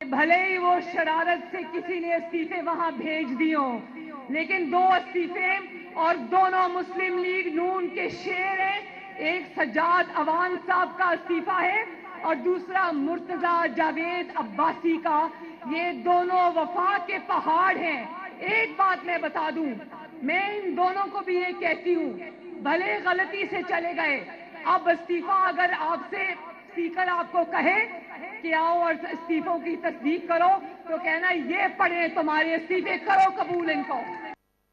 भले ही वो शरारत से किसी ने इस्तीफे वहां भेज दिए हो, लेकिन दो इस्तीफे और दोनों मुस्लिम लीग नून के शेर हैं। एक सज्जाद अवान साहब का इस्तीफा है और दूसरा मुर्तजा जावेद अब्बासी का। ये दोनों वफा के पहाड़ हैं। एक बात मैं बता दूं, मैं इन दोनों को भी ये कहती हूं, भले गलती से चले गए, अब इस्तीफा अगर आपसे स्पीकर आपको कहे कि आओ और इस्तीफों की तस्दीक करो, तो कहना ये पढ़े तुम्हारे इस्तीफे, करो कबूल इनको।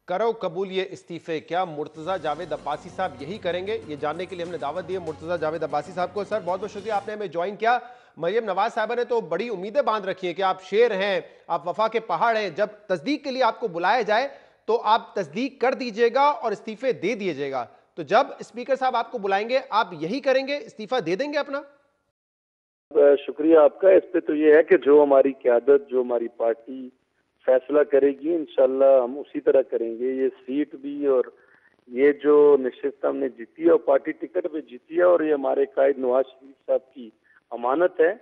करो कबूल ये इस्तीफे। क्या मुर्तजा जावेद अब्बासी साहब यही करेंगे? ये जानने के लिए हमने दावत दी है मुर्तजा जावेद अब्बासी साहब को। सर बहुत बहुत शुक्रिया, आपने हमें ज्वाइन किया। मरियम नवाज साहबा ने तो बड़ी उम्मीदें बांध रखी हैं कि आप शेर हैं, आप वफा के पहाड़ हैं, जब तस्दीक के लिए आपको बुलाया जाए तो आप तस्दीक कर दीजिएगा और इस्तीफे दे दीजिएगा। तो जब स्पीकर साहब आपको बुलाएंगे आप यही करेंगे, इस्तीफा दे देंगे अपना? शुक्रिया आपका। इस पे तो ये है कि जो हमारी क़यादत, जो हमारी पार्टी फैसला करेगी इंशाल्लाह हम उसी तरह करेंगे। ये सीट भी और ये जो निश्चित हमने जीती है और पार्टी टिकट पे जीती है, और ये हमारे कायद नवाज शरीफ साहब की अमानत है।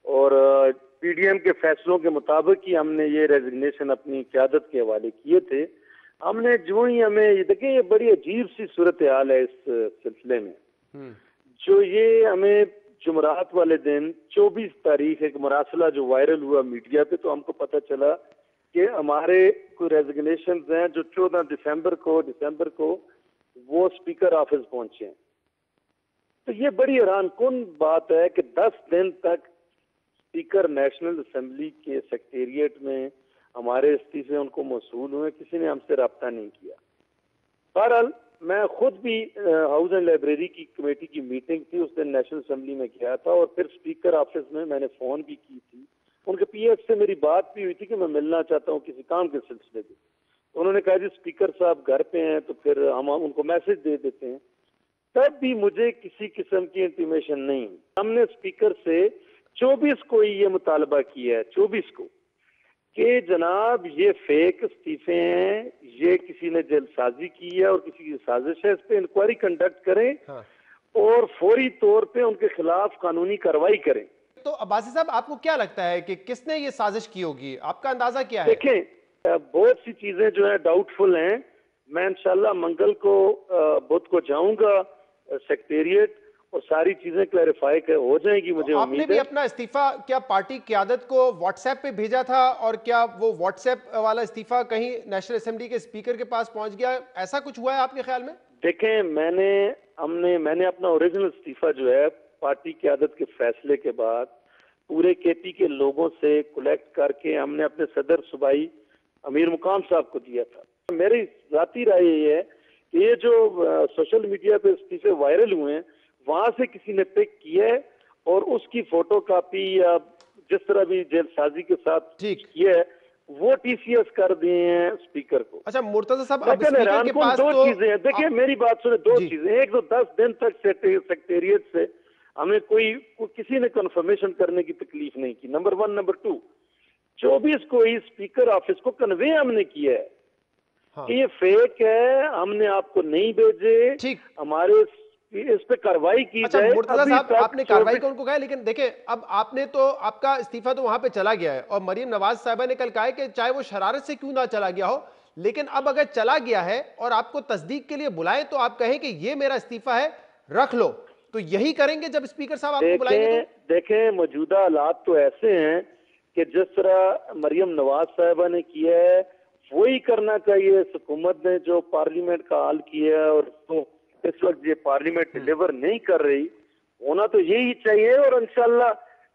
और पीडीएम के फैसलों के मुताबिक ही हमने ये रेजिग्नेशन अपनी क़यादत के हवाले किए थे। हमने जो ही हमें देखिए, ये बड़ी अजीब सी सूरत हाल है इस सिलसिले में। जो ये हमें जुमरात वाले दिन 24 तारीख एक मरासला जो वायरल हुआ मीडिया पे, तो हमको पता चला कि हमारे कोई रेजिग्नेशन हैं जो 14 दिसंबर को वो स्पीकर ऑफिस पहुंचे हैं। तो ये बड़ी हैरानकुन बात है कि 10 दिन तक स्पीकर नेशनल असेंबली के सेक्रेटेरिएट में हमारे इस्तीफे उनको मौसूल हुए, किसी ने हमसे रब्ता नहीं किया। बहरहाल मैं खुद भी हाउस एंड लाइब्रेरी की कमेटी की मीटिंग थी, उस दिन नेशनल असेंबली में गया था और फिर स्पीकर ऑफिस में मैंने फोन भी की थी। उनके पीएफ से मेरी बात भी हुई थी कि मैं मिलना चाहता हूँ किसी काम के सिलसिले में। तो उन्होंने कहा जी स्पीकर साहब घर पे हैं, तो फिर हम उनको मैसेज दे देते हैं। तब भी मुझे किसी किस्म की इंटीमेशन नहीं। हमने स्पीकर से 24 को ही ये मुतालबा किया है, 24 को, कि जनाब ये फेक इस्तीफे हैं, ये किसी ने जल्दसाजी की है और किसी की साजिश है, इस पे इंक्वायरी कंडक्ट करें। हाँ। और फौरी तौर पे उनके खिलाफ कानूनी कार्रवाई करें। तो अब्बासी साहब आपको क्या लगता है कि किसने ये साजिश की होगी? आपका अंदाजा क्या है? देखें, बहुत सी चीजें जो है डाउटफुल हैं। मैं इंशाल्लाह मंगल को बुध को जाऊंगा सेक्रेटेरिएट और सारी चीजें क्लैरिफाई हो जाएगी, मुझे उम्मीद है। आपने भी अपना इस्तीफा क्या पार्टी क़यादत को व्हाट्सएप पे भेजा था, और क्या वो व्हाट्सएप वाला इस्तीफा कहीं नेशनल असेंबली के स्पीकर के पास पहुंच गया? ऐसा कुछ हुआ है आपके ख्याल में? देखें, मैंने अपना ओरिजिनल इस्तीफा जो है पार्टी क़यादत के फैसले के बाद पूरे केपी के लोगों से कलेक्ट करके हमने अपने सदर सूबाई अमीर मुकाम साहब को दिया था। मेरी जाती राय ये है कि ये जो सोशल मीडिया पे इस्तीफे वायरल हुए हैं, वहां से किसी ने पिक किया है और उसकी फोटो कॉपी या जिस तरह भी जेलसाजी के साथ किया है वो टीसीएस कर दिए हैं स्पीकर को। अच्छा मुर्तजा साहब, अब स्पीकर के पास दो चीजें हैं। देखिए मेरी बात सुने, दो चीजें। एक तो 10 दिन तक सेक्रेटेरिएट से हमें किसी ने कंफर्मेशन करने की तकलीफ नहीं की, नंबर 1। नंबर 2, 24 को ही स्पीकर ऑफिस को कन्वे हमने किया है कि ये फेक है, हमने आपको नहीं भेजे, ठीक, हमारे इस पे कार्रवाई की जाए। मुर्तजा साहब आपने कार्रवाई को उनको कहा, लेकिन देखें अब आपने तो आपका इस्तीफा तो वहां पे चला गया है, और मरियम नवाज साहिबा ने कल कहा है कि चाहे वो शरारत से क्यों ना चला गया हो, लेकिन अब अगर चला गया है और आपको तस्दीक के लिए बुलाएं तो आप कहें कि ये मेरा इस्तीफा है, रख लो। तो यही करेंगे जब स्पीकर साहब आपको बुलाएंगे? तो देखें, मौजूदा हालात तो ऐसे हैं कि जिस तरह मरियम नवाज साहिबा ने किया है वही करना चाहिए। हुकूमत ने जो पार्लियामेंट का हाल किया है और तो इस वक्त ये पार्लियामेंट डिलीवर नहीं कर रही, होना तो यही चाहिए। और इंशाल्लाह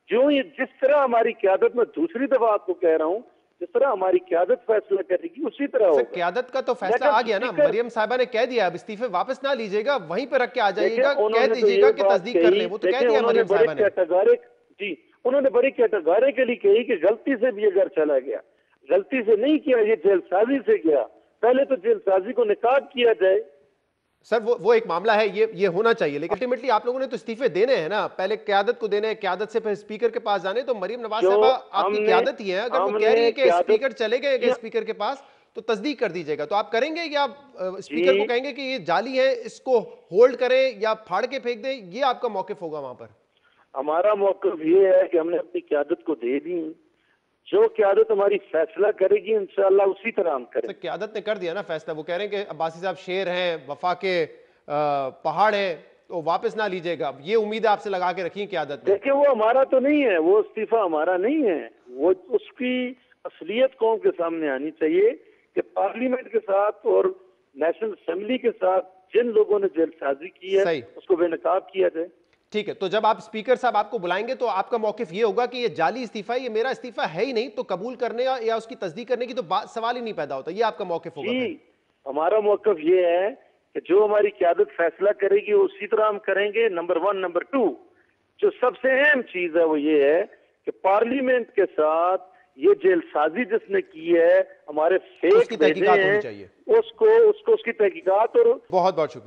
जो ये जिस तरह हमारी क़यादत में, दूसरी दफा आपको कह रहा हूँ, जिस तरह हमारी क़यादत फैसला करेगी उसी तरह होगा। क़यादत का तो फैसला आ गया ना, मरियम साहिबा ने कह दिया अब इस्तीफे वापस ना लीजिएगा, वहीं पे रख के आ जाइएगा, कह दीजिएगा कि तस्दीक कर ले। वो तो कह दिया मरियम साहिबा ने। जी, उन्होंने बड़ी कैटेगोरिकली कही कि गलती से भी अगर चला गया, गलती से नहीं किया, ये जेलसाजी से किया, पहले तो जेलसाजी को निकाब किया जाए। सर वो एक मामला है, ये होना चाहिए, लेकिन अल्टीमेटली आप लोगों ने तो इस्तीफे देने हैं ना, पहले क़यादत को देने हैं, क़यादत से फिर स्पीकर के पास जाने। तो मरियम नवाज साहिबा आपकी क़यादत ही है, अगर वो कह रही है कि स्पीकर चले गए स्पीकर के पास तो तस्दीक कर दीजिएगा, तो आप करेंगे या आप स्पीकर को कहेंगे कि ये जाली है, इसको होल्ड करें या फाड़ के फेंक दें? ये आपका मौक़िफ़ होगा वहां पर? हमारा मौक़िफ़ ये है कि हमने अपनी क़यादत को दे दी, जो क़यादत हमारी फैसला करेगी इंशाअल्लाह उसी तरह हम तो करेंगे। क़यादत ने कर दिया ना फैसला, वो कह रहे हैं कि अब्बासी साहब शेर हैं, वफा के पहाड़ हैं, तो वापस ना लीजिएगा, ये उम्मीद आपसे लगा के रखी क़यादत ने। देखिए, वो हमारा तो नहीं है, वो इस्तीफा हमारा नहीं है, वो उसकी असलियत कौम के सामने आनी चाहिए कि पार्लियामेंट के साथ और नेशनल असेंबली के साथ जिन लोगों ने जेलसाजी की है सही। उसको बेनकाब किया जाए। ठीक है, तो जब आप स्पीकर साहब आपको बुलाएंगे तो आपका मौकिफ ये होगा कि ये जाली इस्तीफा है, ये मेरा इस्तीफा है ही नहीं, तो कबूल करने या उसकी तस्दीक करने की तो सवाल ही नहीं पैदा होता, ये आपका मौकिफ होगा। जी, हमारा मौकफ ये है कि जो हमारी क़यादत फैसला करेगी उसी तरह हम करेंगे, नंबर 1। नंबर 2, जो सबसे अहम चीज है वो ये है कि पार्लियामेंट के साथ ये जेलसाजी जिसने की है, हमारे फेक उसकी भेजे तहकीकात होनी हैं, चाहिए। उसको उसकी तहकीकात और बहुत बहुत शुक्रिया।